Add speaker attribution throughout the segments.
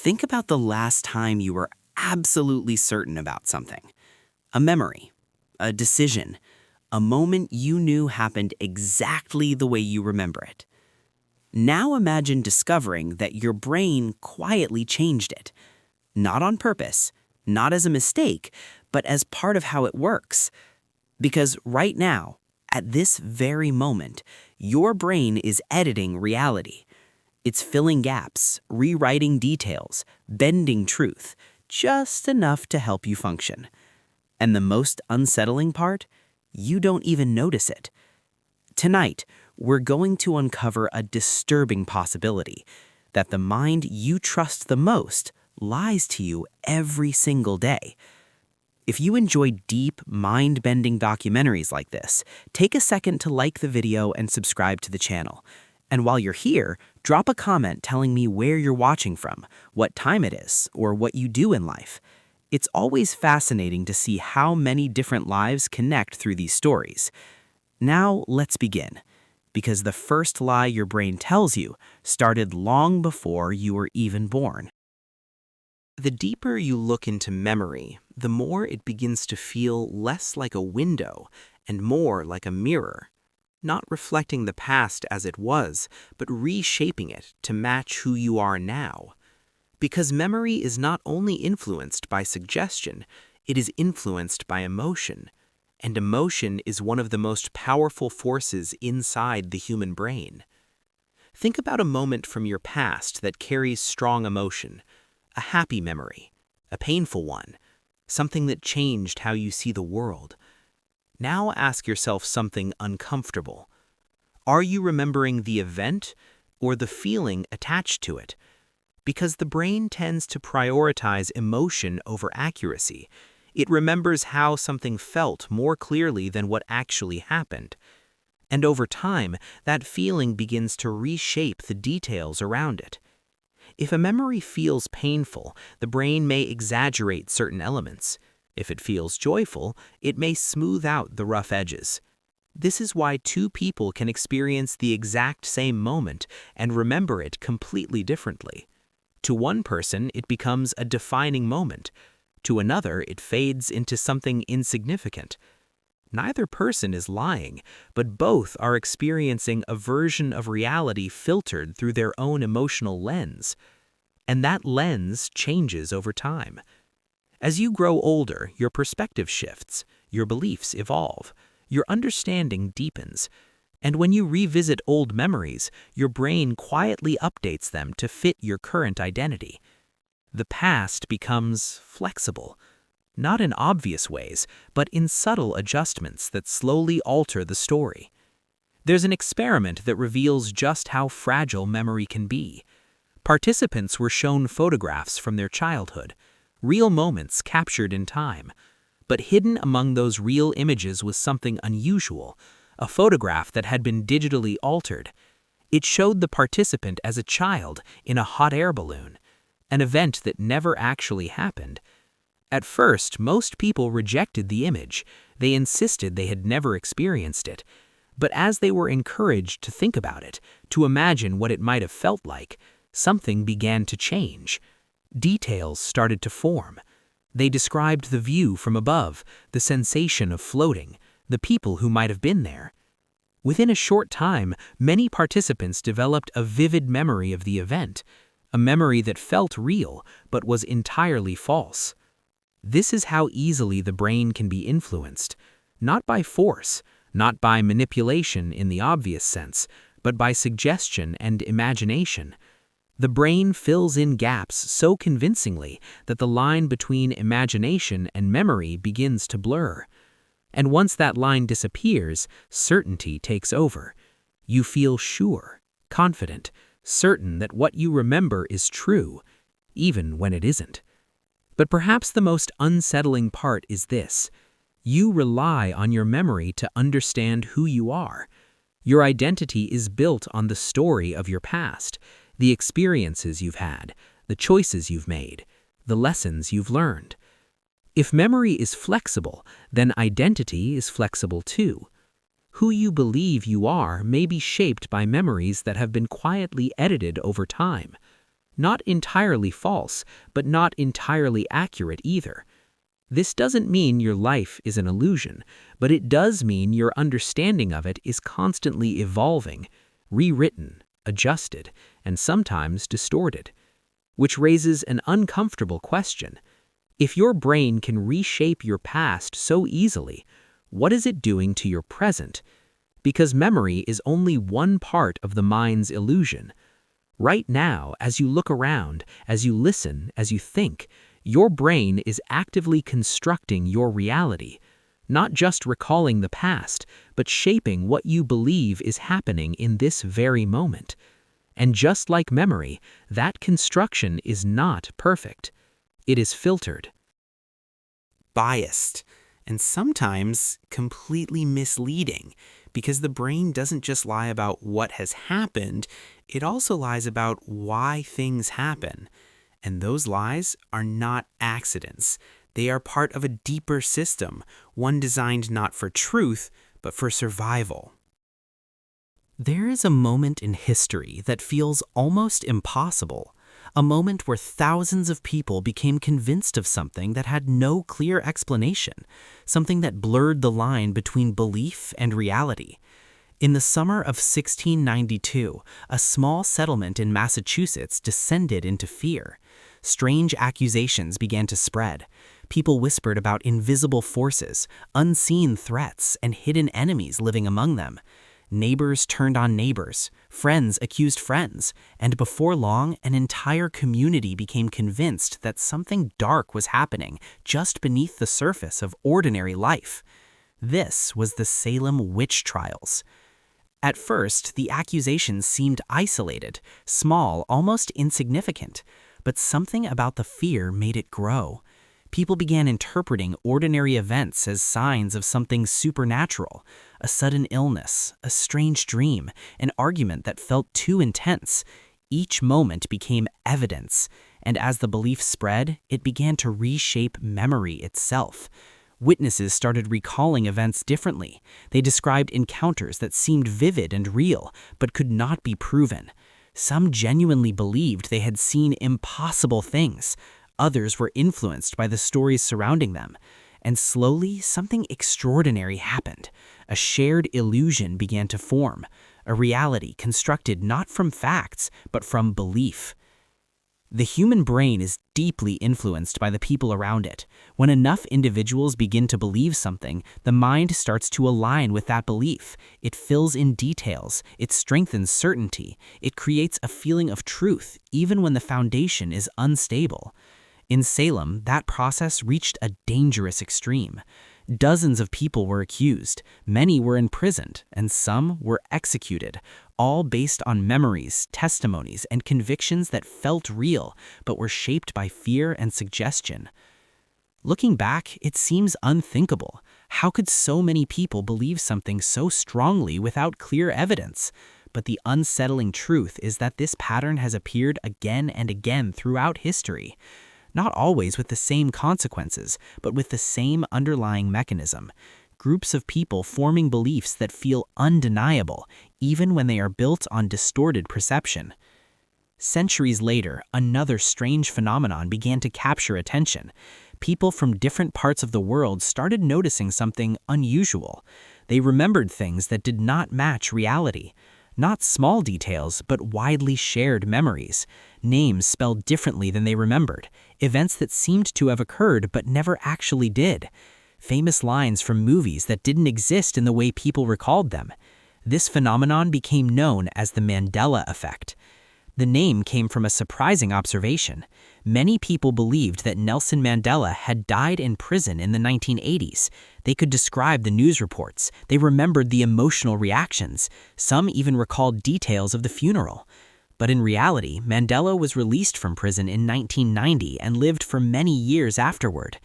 Speaker 1: Think about the last time you were absolutely certain about something. A memory, a decision, a moment you knew happened exactly the way you remember it. Now imagine discovering that your brain quietly changed it. Not on purpose, not as a mistake, but as part of how it works. Because right now, at this very moment, your brain is editing reality. It's filling gaps, rewriting details, bending truth, just enough to help you function. And the most unsettling part? You don't even notice it. Tonight, we're going to uncover a disturbing possibility that the mind you trust the most lies to you every single day. If you enjoy deep, mind-bending documentaries like this, take a second to like the video and subscribe to the channel. And while you're here, drop a comment telling me where you're watching from, what time it is, or what you do in life. It's always fascinating to see how many different lives connect through these stories. Now, let's begin, because the first lie your brain tells you started long before you were even born. The deeper you look into memory, the more it begins to feel less like a window and more like a mirror. Not reflecting the past as it was, but reshaping it to match who you are now. Because memory is not only influenced by suggestion, it is influenced by emotion. And emotion is one of the most powerful forces inside the human brain. Think about a moment from your past that carries strong emotion. A happy memory, a painful one, something that changed how you see the world. Now ask yourself something uncomfortable. Are you remembering the event or the feeling attached to it? Because the brain tends to prioritize emotion over accuracy. It remembers how something felt more clearly than what actually happened. And over time, that feeling begins to reshape the details around it. If a memory feels painful, the brain may exaggerate certain elements. If it feels joyful, it may smooth out the rough edges. This is why two people can experience the exact same moment and remember it completely differently. To one person, it becomes a defining moment. To another, it fades into something insignificant. Neither person is lying, but both are experiencing a version of reality filtered through their own emotional lens. And that lens changes over time. As you grow older, your perspective shifts, your beliefs evolve, your understanding deepens. And when you revisit old memories, your brain quietly updates them to fit your current identity. The past becomes flexible. Not in obvious ways, but in subtle adjustments that slowly alter the story. There's an experiment that reveals just how fragile memory can be. Participants were shown photographs from their childhood, real moments captured in time. But hidden among those real images was something unusual, a photograph that had been digitally altered. It showed the participant as a child in a hot air balloon, an event that never actually happened. At first, most people rejected the image. They insisted they had never experienced it. But as they were encouraged to think about it, to imagine what it might have felt like, something began to change. Details started to form. They described the view from above, the sensation of floating, the people who might have been there. Within a short time, many participants developed a vivid memory of the event, a memory that felt real but was entirely false. This is how easily the brain can be influenced, not by force, not by manipulation in the obvious sense, but by suggestion and imagination. The brain fills in gaps so convincingly that the line between imagination and memory begins to blur. And once that line disappears, certainty takes over. You feel sure, confident, certain that what you remember is true, even when it isn't. But perhaps the most unsettling part is this. You rely on your memory to understand who you are. Your identity is built on the story of your past, the experiences you've had, the choices you've made, the lessons you've learned. If memory is flexible, then identity is flexible too. Who you believe you are may be shaped by memories that have been quietly edited over time.
Speaker 2: Not entirely false, but not entirely accurate either. This doesn't mean your life is an illusion, but it does mean your understanding of it is constantly evolving, rewritten, adjusted, and sometimes distorted. Which raises an uncomfortable question. If your brain can reshape your past so easily, what is it doing to your present? Because memory is only one part of the mind's illusion. Right now, as you look around, as you listen, as you think, your brain is actively constructing your reality, not just recalling the past, but shaping what you believe is happening in this very moment. And just like memory, that construction is not perfect. It is filtered,
Speaker 1: biased, and sometimes completely misleading, because the brain doesn't just lie about what has happened, it also lies about why things happen. And those lies are not accidents. They are part of a deeper system, one designed not for truth, but for survival. There is a moment in history that feels almost impossible, a moment where thousands of people became convinced of something that had no clear explanation, something that blurred the line between belief and reality. In the summer of 1692, a small settlement in Massachusetts descended into fear. Strange accusations began to spread. People whispered about invisible forces, unseen threats, and hidden enemies living among them. Neighbors turned on neighbors, friends accused friends, and before long, an entire community became convinced that something dark was happening just beneath the surface of ordinary life. This was the Salem witch trials. At first, the accusations seemed isolated, small, almost insignificant, but something about the fear made it grow. People began interpreting ordinary events as signs of something supernatural, a sudden illness, a strange dream, an argument that felt too intense. Each moment became evidence, and as the belief spread, it began to reshape memory itself. Witnesses started recalling events differently. They described encounters that seemed vivid and real, but could not be proven. Some genuinely believed they had seen impossible things. Others were influenced by the stories surrounding them. And slowly, something extraordinary happened. A shared illusion began to form, a reality constructed not from facts, but from belief. The human brain is deeply influenced by the people around it. When enough individuals begin to believe something, the mind starts to align with that belief. It fills in details, it strengthens certainty, it creates a feeling of truth, even when the foundation is unstable. In Salem, that process reached a dangerous extreme. Dozens of people were accused, many were imprisoned, and some were executed, all based on memories, testimonies, and convictions that felt real, but were shaped by fear and suggestion. Looking back, it seems unthinkable. How could so many people believe something so strongly without clear evidence? But the unsettling truth is that this pattern has appeared again and again throughout history. Not always with the same consequences, but with the same underlying mechanism. Groups of people forming beliefs that feel undeniable, even when they are built on distorted perception. Centuries later, another strange phenomenon began to capture attention. People from different parts of the world started noticing something unusual. They remembered things that did not match reality. Not small details, but widely shared memories. Names spelled differently than they remembered. Events that seemed to have occurred but never actually did. Famous lines from movies that didn't exist in the way people recalled them. This phenomenon became known as the Mandela effect. The name came from a surprising observation. Many people believed that Nelson Mandela had died in prison in the 1980s. They could describe the news reports. They remembered the emotional reactions. Some even recalled details of the funeral. But in reality, Mandela was released from prison in 1990 and lived for many years afterward.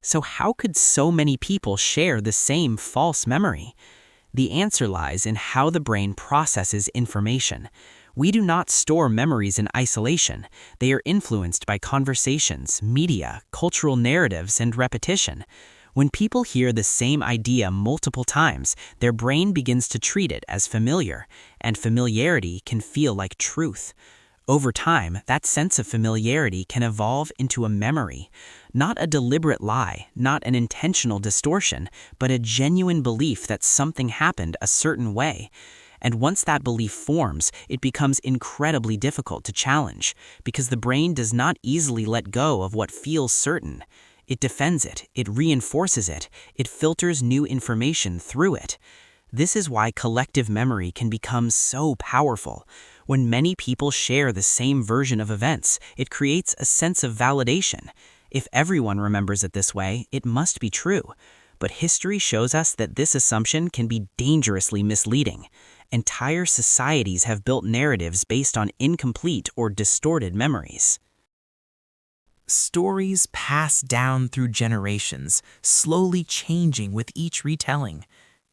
Speaker 1: So how could so many people share the same false memory? The answer lies in how the brain processes information. We do not store memories in isolation. They are influenced by conversations, media, cultural narratives, and repetition. When people hear the same idea multiple times, their brain begins to treat it as familiar, and familiarity can feel like truth. Over time, that sense of familiarity can evolve into a memory, not a deliberate lie, not an intentional distortion, but a genuine belief that something happened a certain way. And once that belief forms, it becomes incredibly difficult to challenge, because the brain does not easily let go of what feels certain. It defends it, it reinforces it, it filters new information through it. This is why collective memory can become so powerful. When many people share the same version of events, it creates a sense of validation. If everyone remembers it this way, it must be true. But history shows us that this assumption can be dangerously misleading. Entire societies have built narratives based on incomplete or distorted memories.
Speaker 3: Stories pass down through generations, slowly changing with each retelling.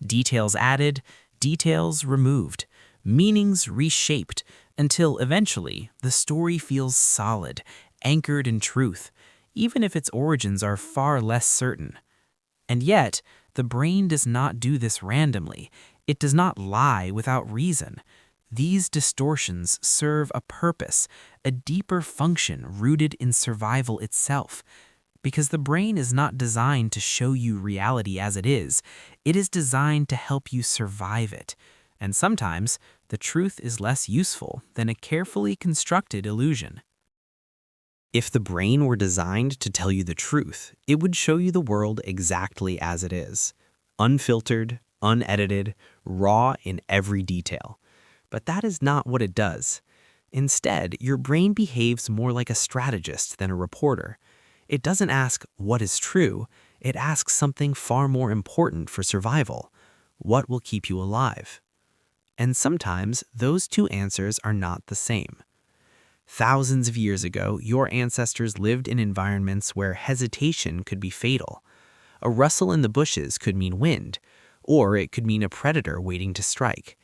Speaker 3: Details added, details removed, meanings reshaped, until eventually the story feels solid, anchored in truth, even if its origins are far less certain. And yet, the brain does not do this randomly. It does not lie without reason. These distortions serve a purpose, a deeper function rooted in survival itself. Because the brain is not designed to show you reality as it is designed to help you survive it. And sometimes, the truth is less useful than a carefully constructed illusion.
Speaker 1: If the brain were designed to tell you the truth, it would show you the world exactly as it is. Unfiltered, unedited, raw in every detail. But that is not what it does. Instead, your brain behaves more like a strategist than a reporter. It doesn't ask what is true, it asks something far more important for survival. What will keep you alive? And sometimes those two answers are not the same. Thousands of years ago, your ancestors lived in environments where hesitation could be fatal. A rustle in the bushes could mean wind, or it could mean a predator waiting to strike.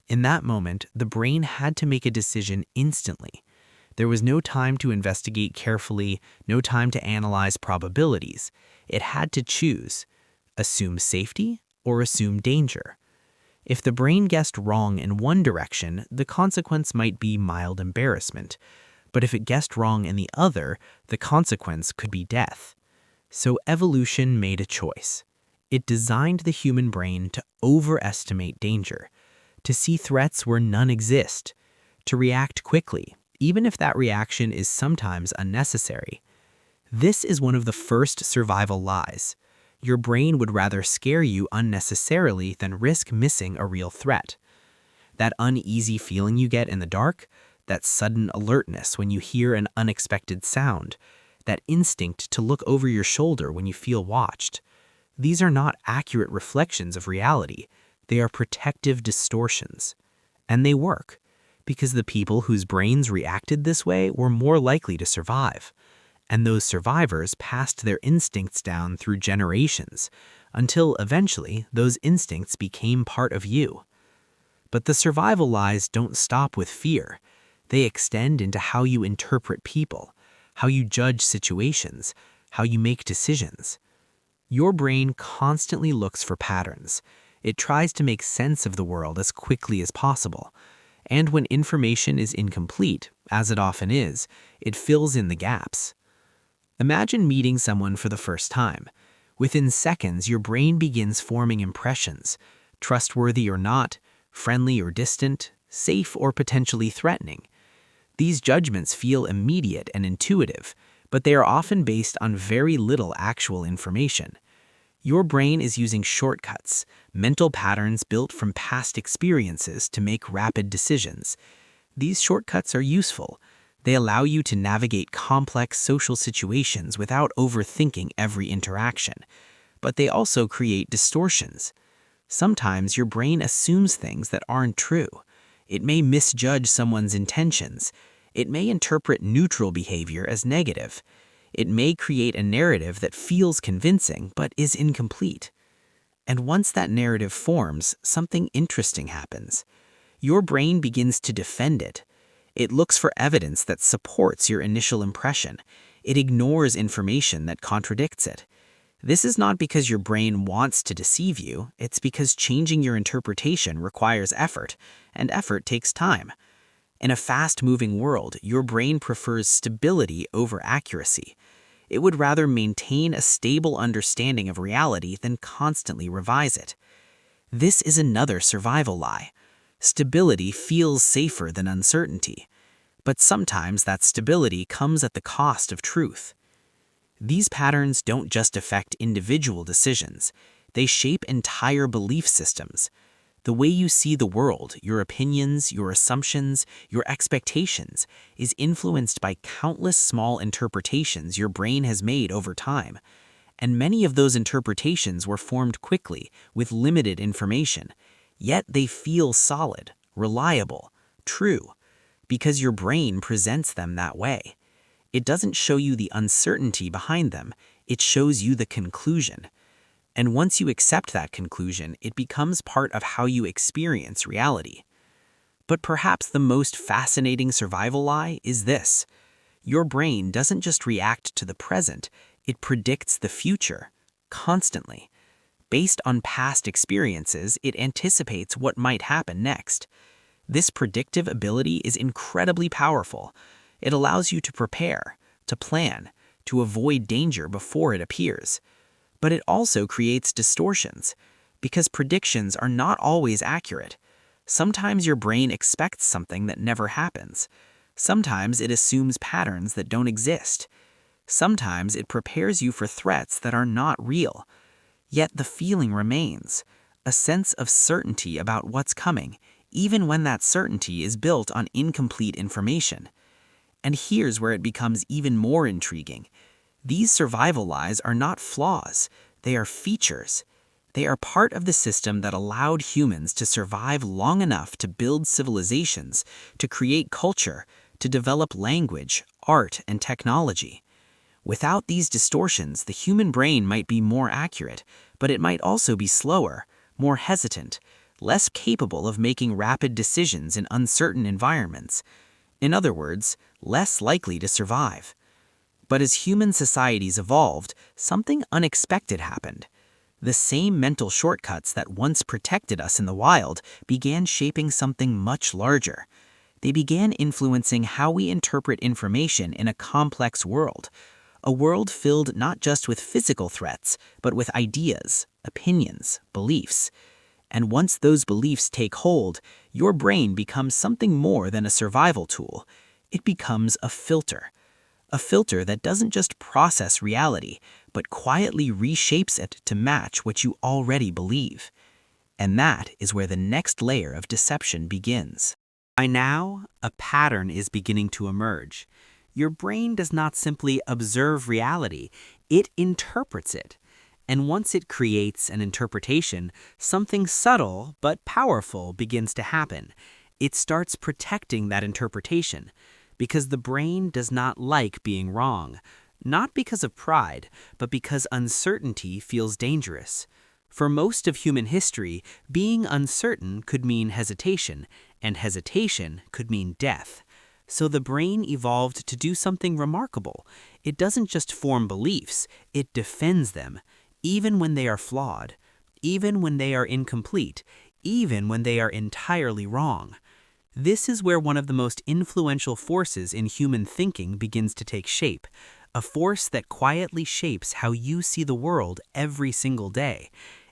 Speaker 1: In that moment, the brain had to make a decision instantly. There was no time to investigate carefully, no time to analyze probabilities. It had to choose: assume safety or assume danger. If the brain guessed wrong in one direction, the consequence might be mild embarrassment. But if it guessed wrong in the other, the consequence could be death. So evolution made a choice. It designed the human brain to overestimate danger, to see threats where none exist, to react quickly, even if that reaction is sometimes unnecessary. This is one of the first survival lies. Your brain would rather scare you unnecessarily than risk missing a real threat. That uneasy feeling you get in the dark, that sudden alertness when you hear an unexpected sound, that instinct to look over your shoulder when you feel watched. These are not accurate reflections of reality. They are protective distortions. And they work, because the people whose brains reacted this way were more likely to survive. And those survivors passed their instincts down through generations, until eventually those instincts became part of you. But the survival lies don't stop with fear. They extend into how you interpret people, how you judge situations, how you make decisions. Your brain constantly looks for patterns. It tries to make sense of the world as quickly as possible. And when information is incomplete, as it often is, it fills in the gaps. Imagine meeting someone for the first time. Within seconds, your brain begins forming impressions: trustworthy or not, friendly or distant, safe or potentially threatening. These judgments feel immediate and intuitive, but they are often based on very little actual information. Your brain is using shortcuts, mental patterns built from past experiences to make rapid decisions. These shortcuts are useful. They allow you to navigate complex social situations without overthinking every interaction. But they also create distortions. Sometimes your brain assumes things that aren't true. It may misjudge someone's intentions. It may interpret neutral behavior as negative. It may create a narrative that feels convincing but is incomplete. And once that narrative forms, something interesting happens. Your brain begins to defend it. It looks for evidence that supports your initial impression. It ignores information that contradicts it. This is not because your brain wants to deceive you, it's because changing your interpretation requires effort, and effort takes time.
Speaker 3: In a fast-moving world, your brain prefers stability over accuracy. It would rather maintain a stable understanding of reality than constantly revise it. This is another survival lie. Stability feels safer than uncertainty, but sometimes that stability comes at the cost of truth. These patterns don't just affect individual decisions, they shape entire belief systems. The way you see the world, your opinions, your assumptions, your expectations, is influenced by countless small interpretations your brain has made over time. And many of those interpretations were formed quickly, with limited information. Yet they feel solid, reliable, true, because your brain presents them that way. It doesn't show you the uncertainty behind them, it shows you the conclusion. And once you accept that conclusion, it becomes part of how you experience reality. But perhaps the most fascinating survival lie is this: your brain doesn't just react to the present, it predicts the future, constantly. Based on past experiences, it anticipates what might happen next. This predictive ability is incredibly powerful. It allows you to prepare, to plan, to avoid danger before it appears. But it also creates distortions, because predictions are not always accurate. Sometimes your brain expects something that never happens. Sometimes it assumes patterns that don't exist. Sometimes it prepares you for threats that are not real. Yet the feeling remains, a sense of certainty about what's coming, even when that certainty is built on incomplete information. And here's where it becomes even more intriguing. These survival lies are not flaws, they are features. They are part of the system that allowed humans to survive long enough to build civilizations, to create culture, to develop language, art, and technology. Without these distortions, the human brain might be more accurate, but it might also be slower, more hesitant, less capable of making rapid decisions in uncertain environments. In other words, less likely to survive. But as human societies evolved, something unexpected happened. The same mental shortcuts that once protected us in the wild began shaping something much larger. They began influencing how we interpret information in a complex world. A world filled not just with physical threats, but with ideas, opinions, beliefs. And once those beliefs take hold, your brain becomes something more than a survival tool. It becomes a filter. A filter that doesn't just process reality, but quietly reshapes it to match what you already believe. And that is where the next layer of deception begins.
Speaker 1: By now, a pattern is beginning to emerge. Your brain does not simply observe reality, it interprets it. And once it creates an interpretation, something subtle but powerful begins to happen. It starts protecting that interpretation, because the brain does not like being wrong, not because of pride, but because uncertainty feels dangerous. For most of human history, being uncertain could mean hesitation, and hesitation could mean death. So the brain evolved to do something remarkable. It doesn't just form beliefs, it defends them, even when they are flawed, even when they are incomplete, even when they are entirely wrong. This is where one of the most influential forces in human thinking begins to take shape, a force that quietly shapes how you see the world every single day.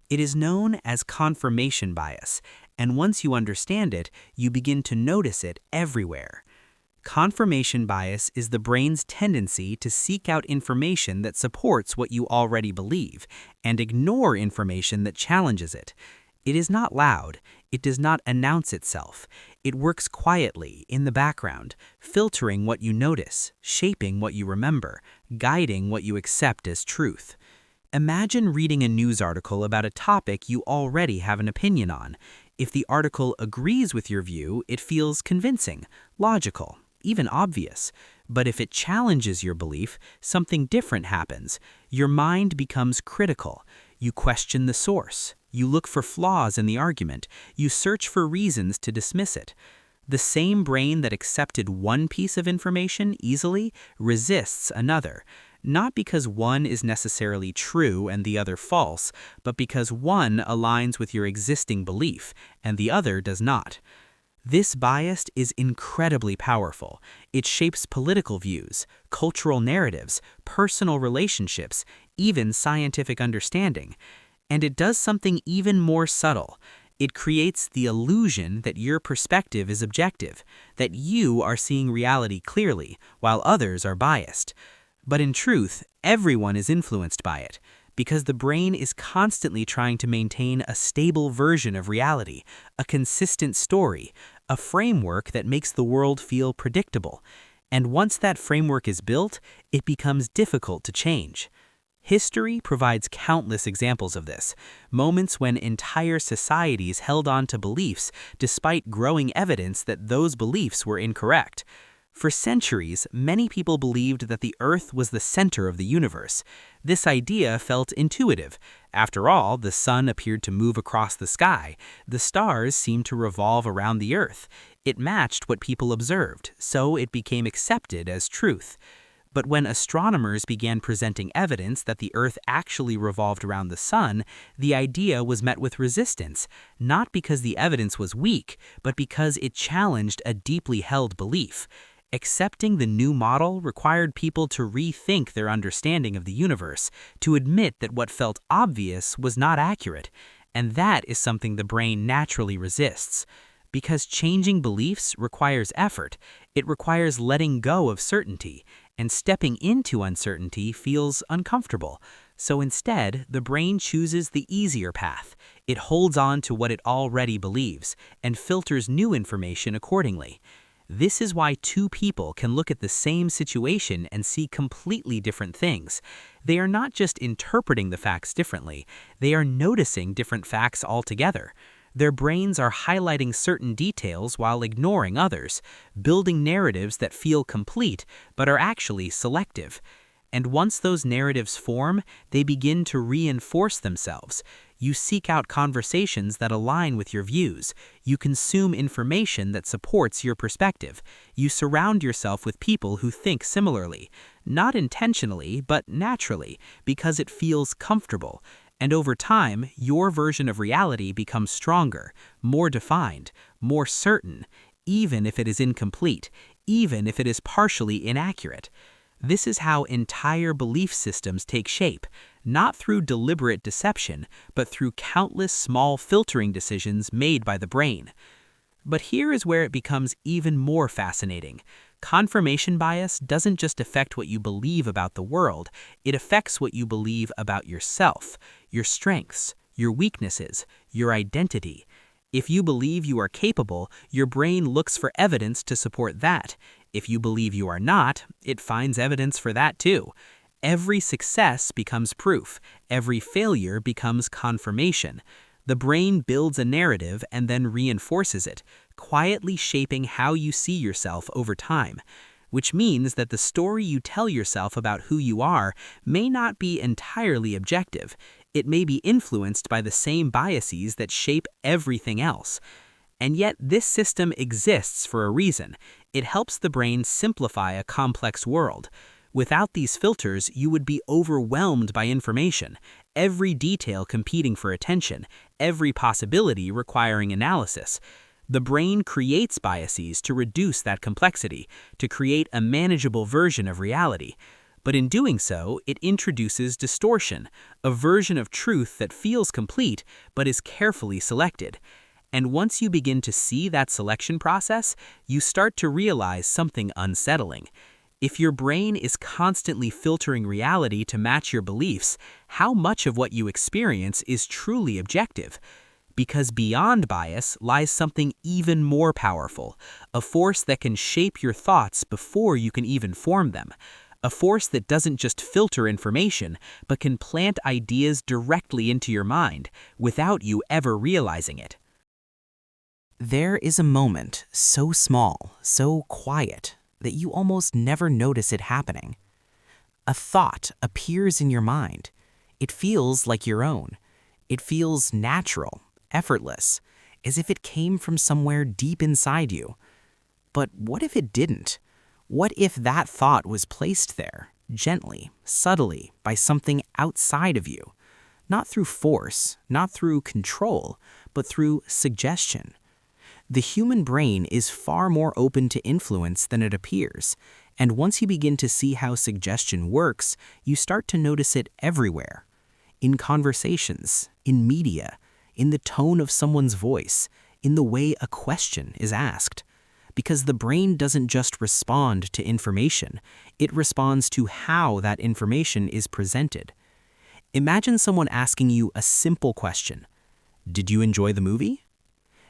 Speaker 1: It is known as confirmation bias, and once you understand it, you begin to notice it everywhere. Confirmation bias is the brain's tendency to seek out information that supports what you already believe and ignore information that challenges it. It is not loud. It does not announce itself. It works quietly, in the background, filtering what you notice, shaping what you remember, guiding what you accept as truth. Imagine reading a news article about a topic you already have an opinion on. If the article agrees with your view, it feels convincing, logical, even obvious. But if it challenges your belief, something different happens. Your mind becomes critical. You question the source. You look for flaws in the argument. You search for reasons to dismiss it. The same brain that accepted one piece of information easily resists another, not because one is necessarily true and the other false, but because one aligns with your existing belief and the other does not.
Speaker 3: This bias is incredibly powerful. It shapes political views, cultural narratives, personal relationships, even scientific understanding. And it does something even more subtle. It creates the illusion that your perspective is objective, that you are seeing reality clearly, while others are biased. But in truth, everyone is influenced by it, because the brain is constantly trying to maintain a stable version of reality, a consistent story, a framework that makes the world feel predictable. And once that framework is built, it becomes difficult to change. History provides countless examples of this, moments when entire societies held on to beliefs despite growing evidence that those beliefs were incorrect. For centuries, many people believed that the Earth was the center of the universe. This idea felt intuitive. After all, the sun appeared to move across the sky. The stars seemed to revolve around the Earth. It matched what people observed, so it became accepted as truth. But when astronomers began presenting evidence that the Earth actually revolved around the sun, the idea was met with resistance, not because the evidence was weak, but because it challenged a deeply held belief. Accepting the new model required people to rethink their understanding of the universe, to admit that what felt obvious was not accurate, and that is something the brain naturally resists. Because changing beliefs requires effort, it requires letting go of certainty, and stepping into uncertainty feels uncomfortable. So instead, the brain chooses the easier path. It holds on to what it already believes, and filters new information accordingly. This is why two people can look at the same situation and see completely different things. They are not just interpreting the facts differently, they are noticing different facts altogether. Their brains are highlighting certain details while ignoring others, building narratives that feel complete but are actually selective. And once those narratives form, they begin to reinforce themselves. You seek out conversations that align with your views. You consume information that supports your perspective. You surround yourself with people who think similarly, not intentionally, but naturally, because it feels comfortable. And over time, your version of reality becomes stronger, more defined, more certain, even if it is incomplete, even if it is partially inaccurate. This is how entire belief systems take shape, not through deliberate deception, but through countless small filtering decisions made by the brain. But here is where it becomes even more fascinating. Confirmation bias doesn't just affect what you believe about the world, it affects what you believe about yourself, your strengths, your weaknesses, your identity. If you believe you are capable, your brain looks for evidence to support that. If you believe you are not, it finds evidence for that too. Every success becomes proof. Every failure becomes confirmation. The brain builds a narrative and then reinforces it, quietly shaping how you see yourself over time. Which means that the story you tell yourself about who you are may not be entirely objective. It may be influenced by the same biases that shape everything else. And yet this system exists for a reason. It helps the brain simplify a complex world. Without these filters, you would be overwhelmed by information, every detail competing for attention, every possibility requiring analysis. The brain creates biases to reduce that complexity, to create a manageable version of reality. But in doing so, it introduces distortion, a version of truth that feels complete but is carefully selected. And once you begin to see that selection process, you start to realize something unsettling. If your brain is constantly filtering reality to match your beliefs, how much of what you experience is truly objective? Because beyond bias lies something even more powerful, a force that can shape your thoughts before you can even form them. A force that doesn't just filter information, but can plant ideas directly into your mind without you ever realizing it.
Speaker 4: There is a moment so small, so quiet, that you almost never notice it happening. A thought appears in your mind. It feels like your own. It feels natural, effortless, as if it came from somewhere deep inside you. But what if it didn't? What if that thought was placed there, gently, subtly, by something outside of you? Not through force, not through control, but through suggestion. The human brain is far more open to influence than it appears, and once you begin to see how suggestion works, you start to notice it everywhere. In conversations, in media, in the tone of someone's voice, in the way a question is asked. Because the brain doesn't just respond to information, it responds to how that information is presented. Imagine someone asking you a simple question. Did you enjoy the movie?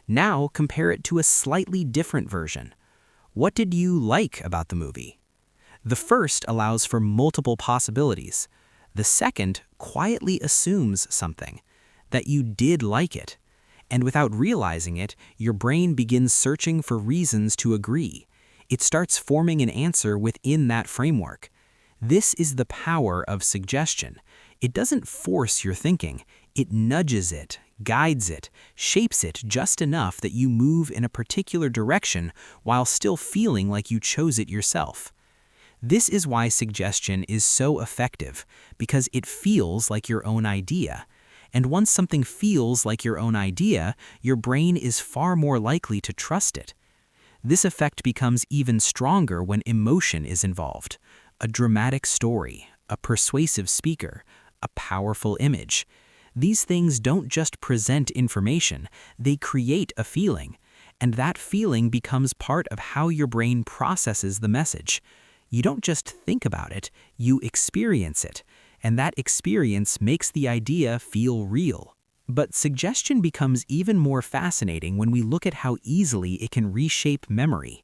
Speaker 4: Now compare it to a slightly different version. What did you like about the movie? The first allows for multiple possibilities. The second quietly assumes something, that you did like it. And without realizing it, your brain begins searching for reasons to agree. It starts forming an answer within that framework. This is the power of suggestion. It doesn't force your thinking. It nudges it, guides it, shapes it just enough that you move in a particular direction while still feeling like you chose it yourself. This is why suggestion is so effective, because it feels like your own idea. And once something feels like your own idea, your brain is far more likely to trust it. This effect becomes even stronger when emotion is involved. A dramatic story, a persuasive speaker, a powerful image. These things don't just present information, they create a feeling. And that feeling becomes part of how your brain processes the message. You don't just think about it, you experience it. And that experience makes the idea feel real. But suggestion becomes even more fascinating when we look at how easily it can reshape memory.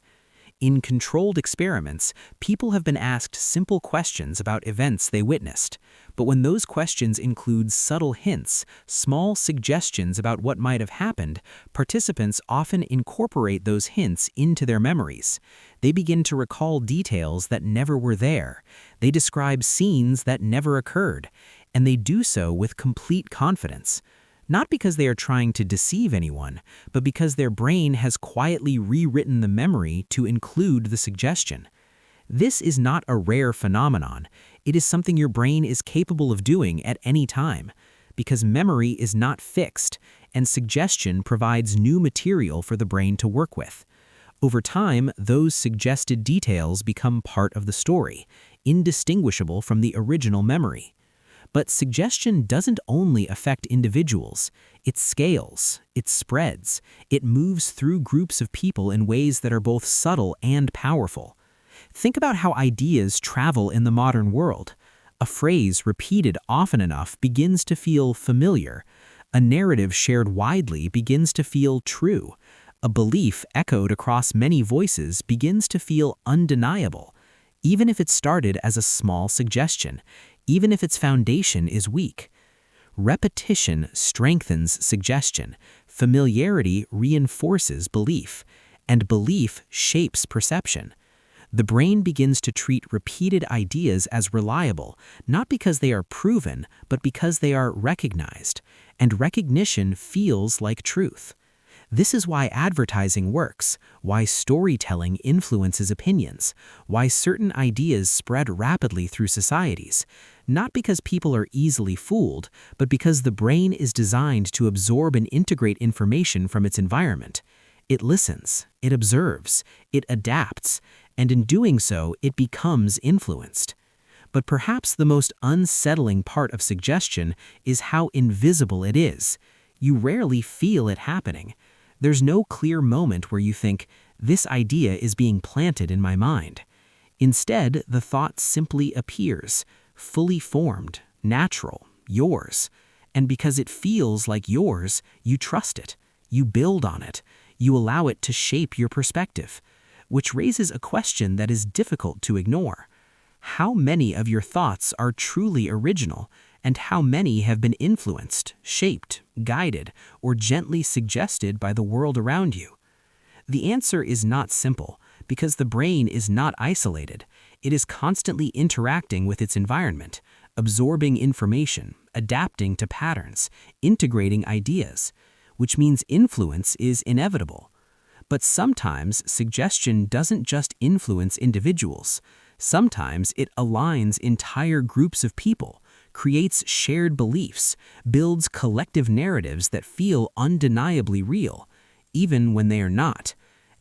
Speaker 4: In controlled experiments, people have been asked simple questions about events they witnessed. But when those questions include subtle hints, small suggestions about what might have happened, participants often incorporate those hints into their memories. They begin to recall details that never were there. They describe scenes that never occurred. And they do so with complete confidence. Not because they are trying to deceive anyone, but because their brain has quietly rewritten the memory to include the suggestion. This is not a rare phenomenon. It is something your brain is capable of doing at any time, because memory is not fixed, and suggestion provides new material for the brain to work with. Over time, those suggested details become part of the story, indistinguishable from the original memory. But suggestion doesn't only affect individuals. It scales, it spreads, it moves through groups of people in ways that are both subtle and powerful. Think about how ideas travel in the modern world. A phrase repeated often enough begins to feel familiar. A narrative shared widely begins to feel true. A belief echoed across many voices begins to feel undeniable, even if it started as a small suggestion, even if its foundation is weak. Repetition strengthens suggestion, familiarity reinforces belief, and belief shapes perception. The brain begins to treat repeated ideas as reliable, not because they are proven, but because they are recognized, and recognition feels like truth. This is why advertising works, why storytelling influences opinions, why certain ideas spread rapidly through societies, not because people are easily fooled, but because the brain is designed to absorb and integrate information from its environment. It listens, it observes, it adapts, and in doing so, it becomes influenced. But perhaps the most unsettling part of suggestion is how invisible it is. You rarely feel it happening. There's no clear moment where you think, this idea is being planted in my mind. Instead, the thought simply appears, fully formed, natural, yours. And because it feels like yours, you trust it, you build on it, you allow it to shape your perspective. Which raises a question that is difficult to ignore. How many of your thoughts are truly original, and how many have been influenced, shaped, guided, or gently suggested by the world around you? The answer is not simple, because the brain is not isolated. It is constantly interacting with its environment, absorbing information, adapting to patterns, integrating ideas, which means influence is inevitable. But sometimes suggestion doesn't just influence individuals. Sometimes it aligns entire groups of people, creates shared beliefs, builds collective narratives that feel undeniably real.
Speaker 2: even when they are not.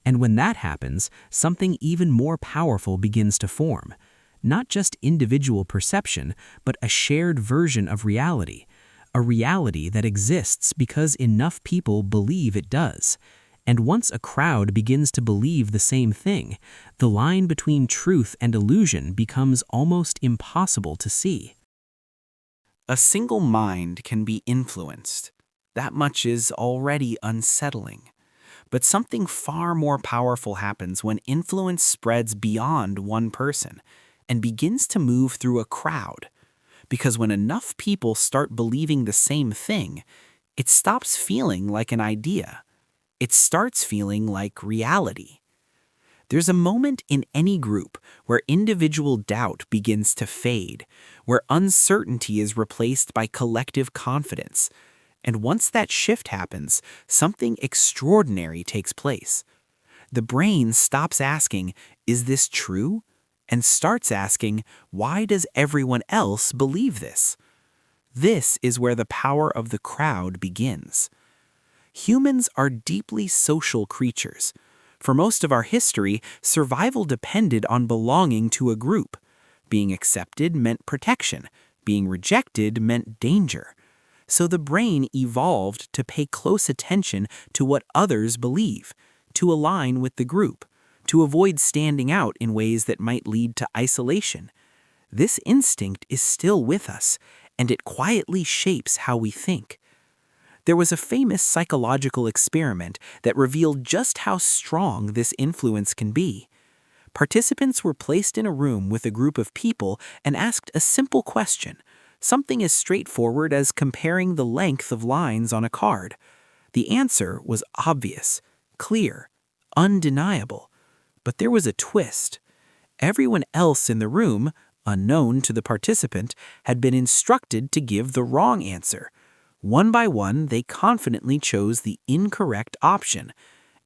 Speaker 2: And when that happens, something even more powerful begins to form. Not just individual perception, but a shared version of reality. A reality that exists because enough people believe it does. And once a crowd begins to believe the same thing, the line between truth and illusion becomes almost impossible to see.
Speaker 1: A single mind can be influenced. That much is already unsettling. But something far more powerful happens when influence spreads beyond one person and begins to move through a crowd. Because when enough people start believing the same thing, it stops feeling like an idea. It starts feeling like reality. There's a moment in any group where individual doubt begins to fade, where uncertainty is replaced by collective confidence. And once that shift happens, something extraordinary takes place. The brain stops asking, "Is this true?" and starts asking, "Why does everyone else believe this?" This is where the power of the crowd begins. Humans are deeply social creatures. For most of our history, survival depended on belonging to a group. Being accepted meant protection. Being rejected meant danger. So the brain evolved to pay close attention to what others believe, to align with the group, to avoid standing out in ways that might lead to isolation. This instinct is still with us, and it quietly shapes how we think. There was a famous psychological experiment that revealed just how strong this influence can be. Participants were placed in a room with a group of people and asked a simple question, something as straightforward as comparing the length of lines on a card. The answer was obvious, clear, undeniable. But there was a twist. Everyone else in the room, unknown to the participant, had been instructed to give the wrong answer. One by one, they confidently chose the incorrect option,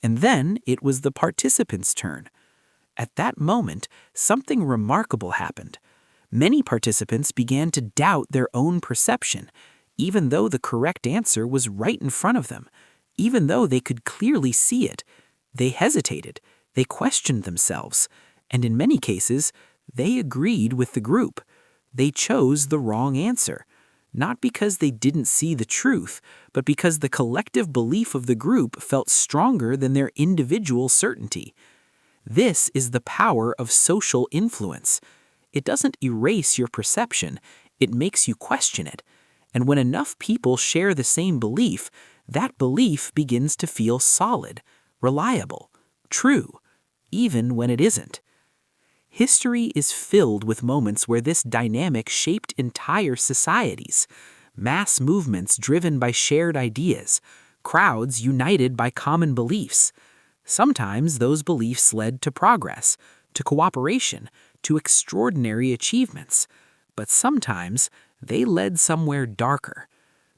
Speaker 1: and then it was the participant's turn. At that moment, something remarkable happened. Many participants began to doubt their own perception, even though the correct answer was right in front of them, even though they could clearly see it. They hesitated, they questioned themselves, and in many cases, they agreed with the group. They chose the wrong answer. Not because they didn't see the truth, but because the collective belief of the group felt stronger than their individual certainty. This is the power of social influence. It doesn't erase your perception, it makes you question it. And when enough people share the same belief, that belief begins to feel solid, reliable, true, even when it isn't. History is filled with moments where this dynamic shaped entire societies, mass movements driven by shared ideas, crowds united by common beliefs. Sometimes those beliefs led to progress, to cooperation, to extraordinary achievements. But sometimes they led somewhere darker.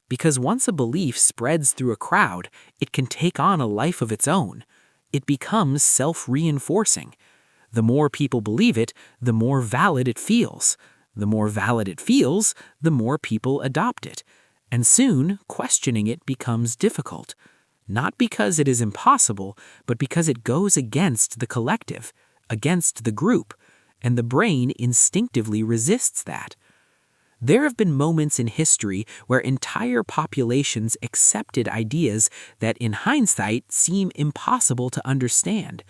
Speaker 1: Because once a belief spreads through a crowd, it can take on a life of its own. It becomes self-reinforcing. The more people believe it, the more valid it feels. The more valid it feels, the more people adopt it. And soon, questioning it becomes difficult. Not because it is impossible, but because it goes against the collective, against the group, and the brain instinctively resists that. There have been moments in history where entire populations accepted ideas that in hindsight seem impossible to understand.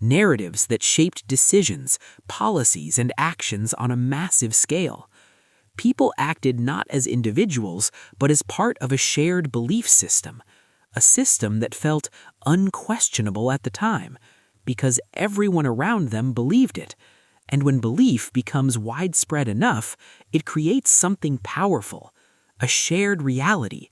Speaker 1: Narratives that shaped decisions, policies, and actions on a massive scale. People acted not as individuals, but as part of a shared belief system, a system that felt unquestionable at the time, because everyone around them believed it. And when belief becomes widespread enough, it creates something powerful, a shared reality,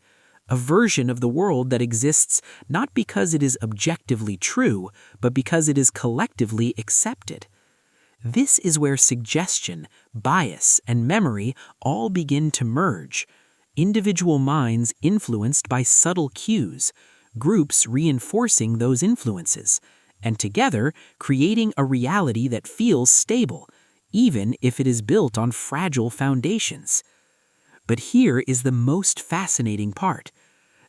Speaker 1: a version of the world that exists not because it is objectively true, but because it is collectively accepted. This is where suggestion, bias, and memory all begin to merge. Individual minds influenced by subtle cues, groups reinforcing those influences, and together creating a reality that feels stable, even if it is built on fragile foundations. But here is the most fascinating part.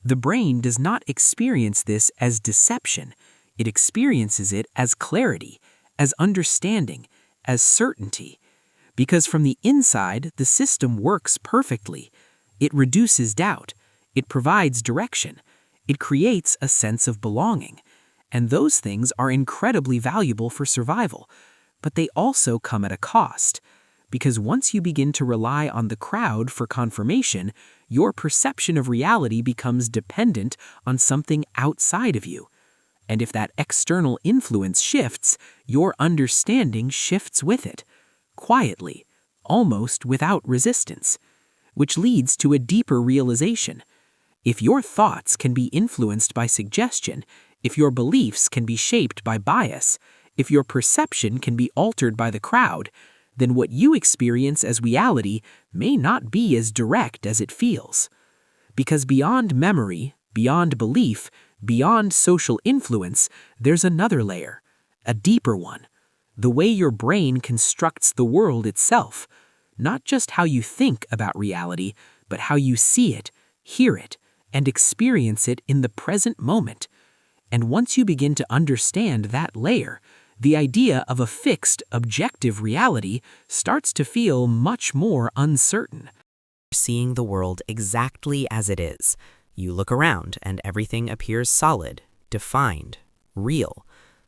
Speaker 2: The brain does not experience this as deception. It experiences it as clarity, as understanding, as certainty. Because from the inside, the system works perfectly. It reduces doubt. It provides direction. It creates a sense of belonging. And those things are incredibly valuable for survival. But they also come at a cost. Because once you begin to rely on the crowd for confirmation, your perception of reality becomes dependent on something outside of you. And if that external influence shifts, your understanding shifts with it, quietly, almost without resistance, which leads to a deeper realization. If your thoughts can be influenced by suggestion, if your beliefs can be shaped by bias, if your perception can be altered by the crowd, then what you experience as reality may not be as direct as it feels. Because beyond memory, beyond belief, beyond social influence, there's another layer, a deeper one. The way your brain constructs the world itself. Not just how you think about reality, but how you see it, hear it, and experience it in the present moment. And once you begin to understand that layer, the idea of a fixed, objective reality starts to feel much more uncertain.
Speaker 4: Seeing the world exactly as it is. You look around and everything appears solid, defined, real.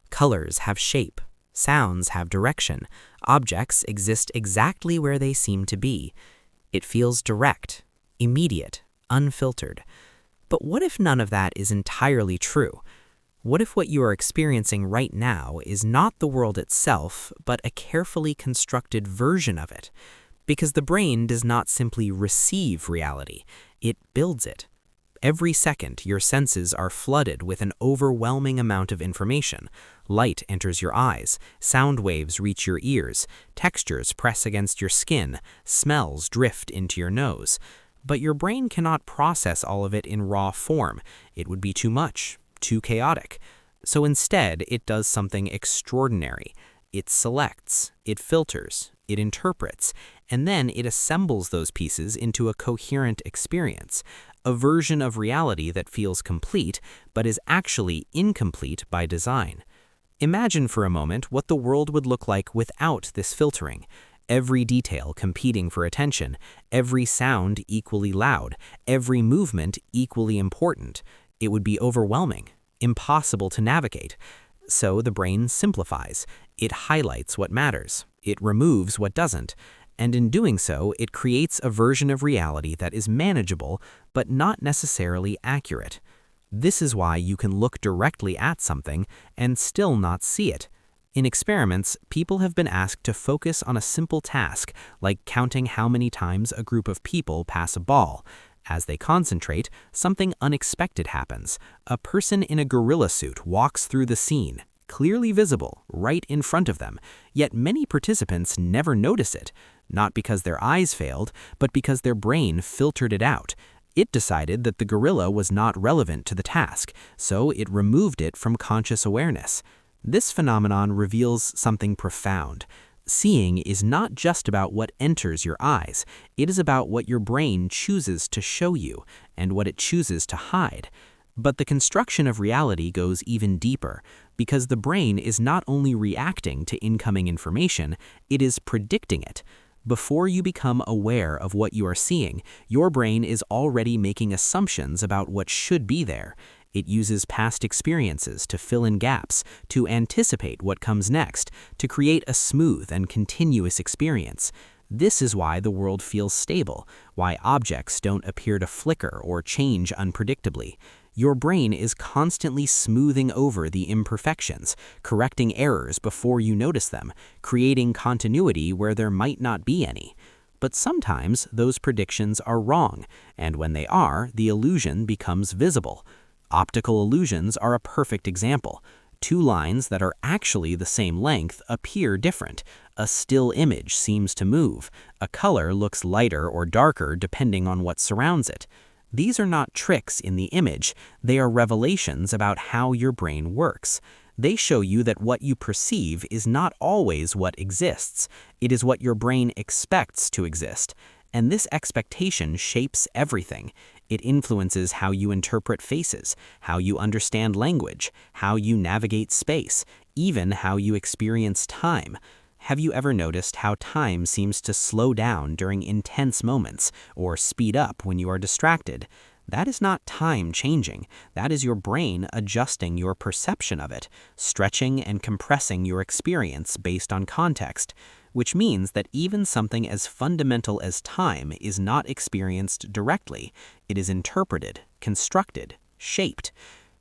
Speaker 4: Colors have shape. Sounds have direction. Objects exist exactly where they seem to be. It feels direct, immediate, unfiltered. But what if none of that is entirely true? What if what you are experiencing right now is not the world itself, but a carefully constructed version of it? Because the brain does not simply receive reality, it builds it. Every second, your senses are flooded with an overwhelming amount of information. Light enters your eyes, sound waves reach your ears, textures press against your skin, smells drift into your nose. But your brain cannot process all of it in raw form. It would be too much, too chaotic. So instead, it does something extraordinary. It selects, it filters, it interprets, and then it assembles those pieces into a coherent experience. A version of reality that feels complete, but is actually incomplete by design. Imagine for a moment what the world would look like without this filtering. Every detail competing for attention, every sound equally loud, every movement equally important. It would be overwhelming, impossible to navigate. So the brain simplifies. It highlights what matters. It removes what doesn't. And in doing so, it creates a version of reality that is manageable, but not necessarily accurate. This is why you can look directly at something and still not see it. In experiments, people have been asked to focus on a simple task, like counting how many times a group of people pass a ball. As they concentrate, something unexpected happens. A person in a gorilla suit walks through the scene, clearly visible, right in front of them, yet many participants never notice it, not because their eyes failed, but because their brain filtered it out. It decided that the gorilla was not relevant to the task, so it removed it from conscious awareness. This phenomenon reveals something profound. Seeing is not just about what enters your eyes, it is about what your brain chooses to show you and what it chooses to hide. But the construction of reality goes even deeper, because the brain is not only reacting to incoming information, it is predicting it. Before you become aware of what you are seeing, your brain is already making assumptions about what should be there. It uses past experiences to fill in gaps, to anticipate what comes next, to create a smooth and continuous experience. This is why the world feels stable, why objects don't appear to flicker or change unpredictably. Your brain is constantly smoothing over the imperfections, correcting errors before you notice them, creating continuity where there might not be any. But sometimes those predictions are wrong, and when they are, the illusion becomes visible. Optical illusions are a perfect example. Two lines that are actually the same length appear different. A still image seems to move. A color looks lighter or darker depending on what surrounds it. These are not tricks in the image, they are revelations about how your brain works. They show you that what you perceive is not always what exists. It is what your brain expects to exist.
Speaker 2: And this expectation shapes everything. It influences how you interpret faces, how you understand language, how you navigate space, even how you experience time. Have you ever noticed how time seems to slow down during intense moments or speed up when you are distracted? That is not time changing. That is your brain adjusting your perception of it, stretching and compressing your experience based on context, which means that even something as fundamental as time is not experienced directly. It is interpreted, constructed, shaped.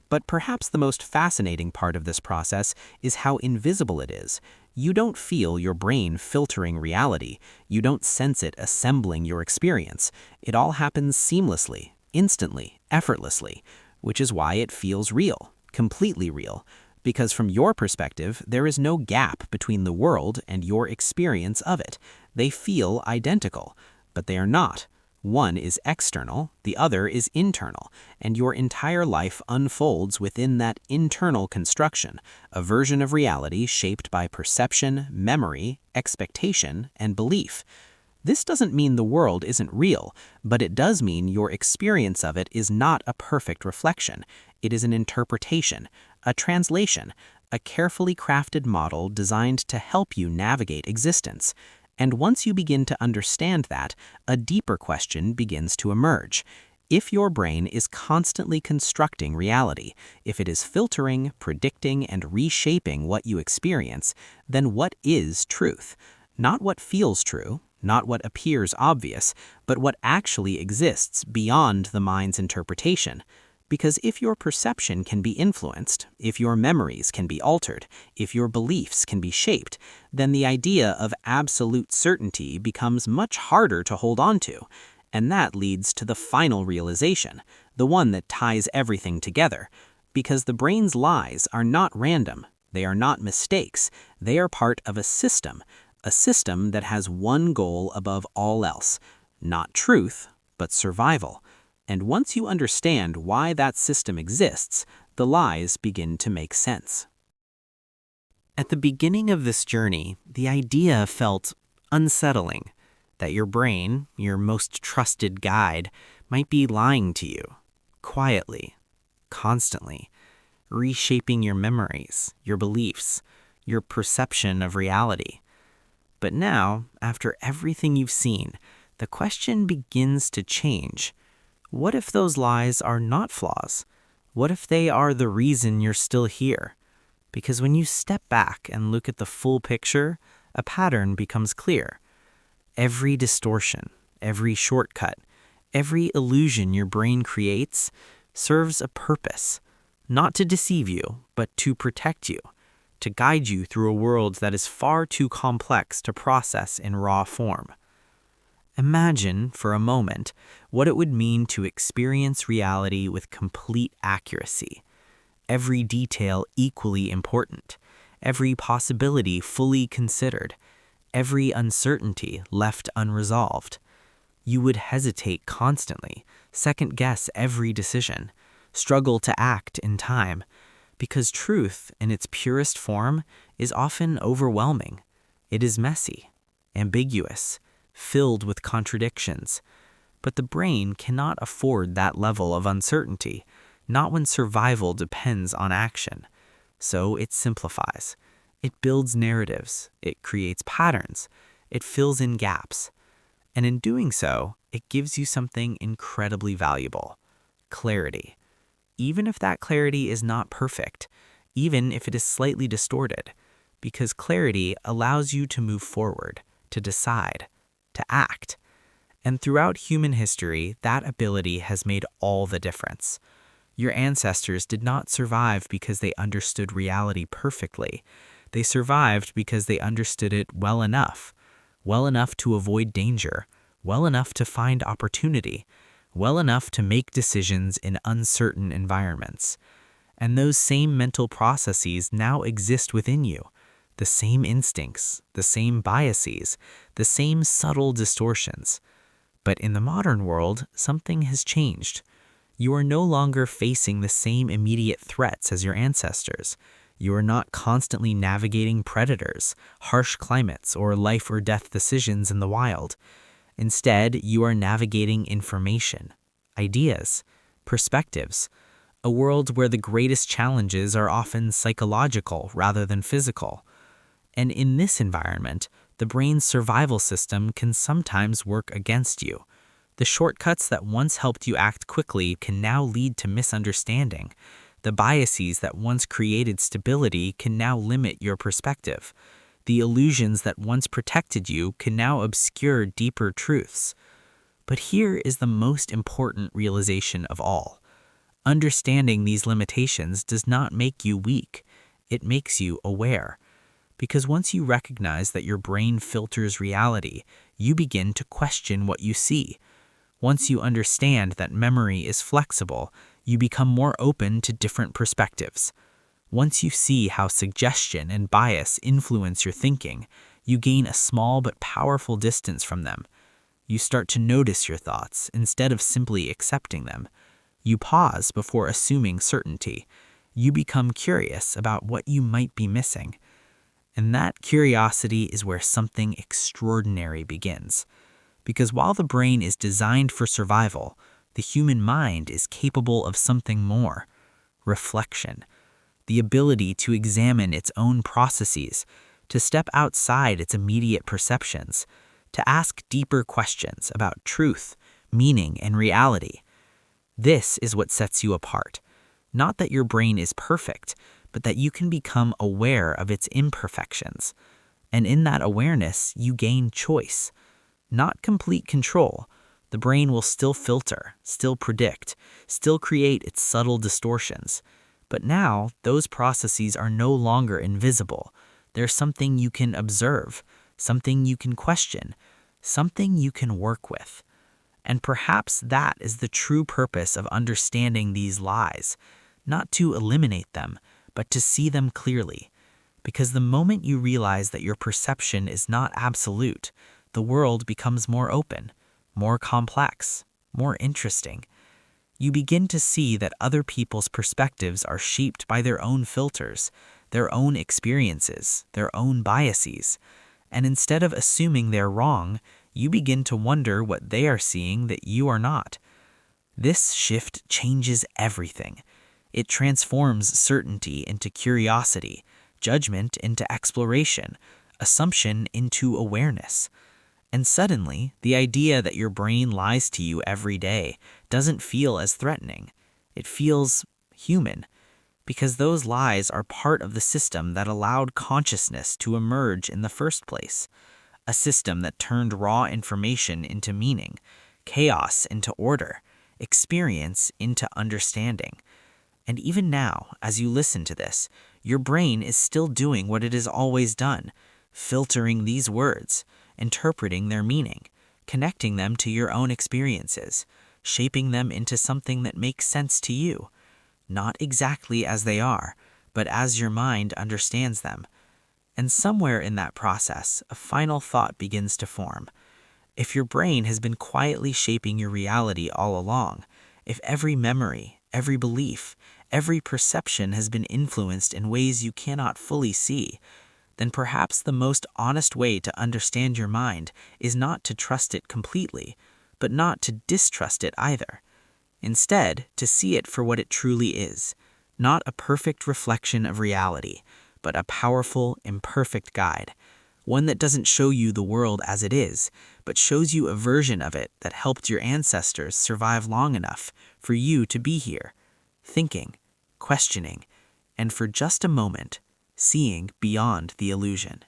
Speaker 2: But perhaps the most fascinating part of this process is how invisible it is. You don't feel your brain filtering reality. You don't sense it assembling your experience. It all happens seamlessly, instantly, effortlessly, which is why it feels real, completely real. Because from your perspective, there is no gap between the world and your experience of it. They feel identical, but they are not. One is external, the other is internal, and your entire life unfolds within that internal construction, a version of reality shaped by perception, memory, expectation, and belief. This doesn't mean the world isn't real, but it does mean your experience of it is not a perfect reflection. It is an interpretation, a translation, a carefully crafted model designed to help you navigate existence. And once you begin to understand that, a deeper question begins to emerge. If your brain is constantly constructing reality, if it is filtering, predicting, and reshaping what you experience, then what is truth? Not what feels true, not what appears obvious, but what actually exists beyond the mind's interpretation. Because if your perception can be influenced, if your memories can be altered, if your beliefs can be shaped, then the idea of absolute certainty becomes much harder to hold on to. And that leads to the final realization, the one that ties everything together. Because the brain's lies are not random, they are not mistakes, they are part of a system that has one goal above all else, not truth, but survival. And once you understand why that system exists, the lies begin to make sense.
Speaker 1: At the beginning of this journey, the idea felt unsettling, that your brain, your most trusted guide, might be lying to you, quietly, constantly, reshaping your memories, your beliefs, your perception of reality. But now, after everything you've seen, the question begins to change. What if those lies are not flaws? What if they are the reason you're still here? Because when you step back and look at the full picture, a pattern becomes clear. Every distortion, every shortcut, every illusion your brain creates serves a purpose, not to deceive you, but to protect you, to guide you through a world that is far too complex to process in raw form. Imagine, for a moment, what it would mean to experience reality with complete accuracy. Every detail equally important, every possibility fully considered, every uncertainty left unresolved. You would hesitate constantly, second-guess every decision, struggle to act in time, because truth, in its purest form, is often overwhelming. It is messy, ambiguous, filled with contradictions. But the brain cannot afford that level of uncertainty, not when survival depends on action. So it simplifies. It builds narratives. It creates patterns. It fills in gaps. And in doing so, it gives you something incredibly valuable: clarity. Even if that clarity is not perfect, even if it is slightly distorted, because clarity allows you to move forward, to decide, to act. And throughout human history, that ability has made all the difference. Your ancestors did not survive because they understood reality perfectly. They survived because they understood it well enough to avoid danger, well enough to find opportunity, well enough to make decisions in uncertain environments. And those same mental processes now exist within you. The same instincts, the same biases, the same subtle distortions. But in the modern world, something has changed. You are no longer facing the same immediate threats as your ancestors. You are not constantly navigating predators, harsh climates, or life or death decisions in the wild.
Speaker 3: Instead, you are navigating information, ideas, perspectives, a world where the greatest challenges are often psychological rather than physical. And in this environment, the brain's survival system can sometimes work against you. The shortcuts that once helped you act quickly can now lead to misunderstanding. The biases that once created stability can now limit your perspective. The illusions that once protected you can now obscure deeper truths. But here is the most important realization of all. Understanding these limitations does not make you weak. It makes you aware. Because once you recognize that your brain filters reality, you begin to question what you see. Once you understand that memory is flexible, you become more open to different perspectives. Once you see how suggestion and bias influence your thinking, you gain a small but powerful distance from them. You start to notice your thoughts instead of simply accepting them. You pause before assuming certainty. You become curious about what you might be missing. And that curiosity is where something extraordinary begins. Because while the brain is designed for survival, the human mind is capable of something more: reflection. The ability to examine its own processes, to step outside its immediate perceptions, to ask deeper questions about truth, meaning, and reality. This is what sets you apart. Not that your brain is perfect, but that you can become aware of its imperfections. And in that awareness, you gain choice. Not complete control. The brain will still filter, still predict, still create its subtle distortions. But now, those processes are no longer invisible. They're something you can observe, something you can question, something you can work with. And perhaps that is the true purpose of understanding these lies, not to eliminate them, but to see them clearly. Because the moment you realize that your perception is not absolute, the world becomes more open, more complex, more interesting. You begin to see that other people's perspectives are shaped by their own filters, their own experiences, their own biases. And instead of assuming they're wrong, you begin to wonder what they are seeing that you are not. This shift changes everything. It transforms certainty into curiosity, judgment into exploration, assumption into awareness. And suddenly, the idea that your brain lies to you every day doesn't feel as threatening. It feels human, because those lies are part of the system that allowed consciousness to emerge in the first place. A system that turned raw information into meaning, chaos into order, experience into understanding. And even now, as you listen to this, your brain is still doing what it has always done, filtering these words, interpreting their meaning, connecting them to your own experiences, shaping them into something that makes sense to you. Not exactly as they are, but as your mind understands them. And somewhere in that process, a final thought begins to form. If your brain has been quietly shaping your reality all along, if every memory, every belief, every perception has been influenced in ways you cannot fully see, then perhaps the most honest way to understand your mind is not to trust it completely, but not to distrust it either. Instead, to see it for what it truly is, not a perfect reflection of reality, but a powerful, imperfect guide, one that doesn't show you the world as it is, but shows you a version of it that helped your ancestors survive long enough for you to be here, thinking, questioning, and for just a moment, seeing beyond the illusion.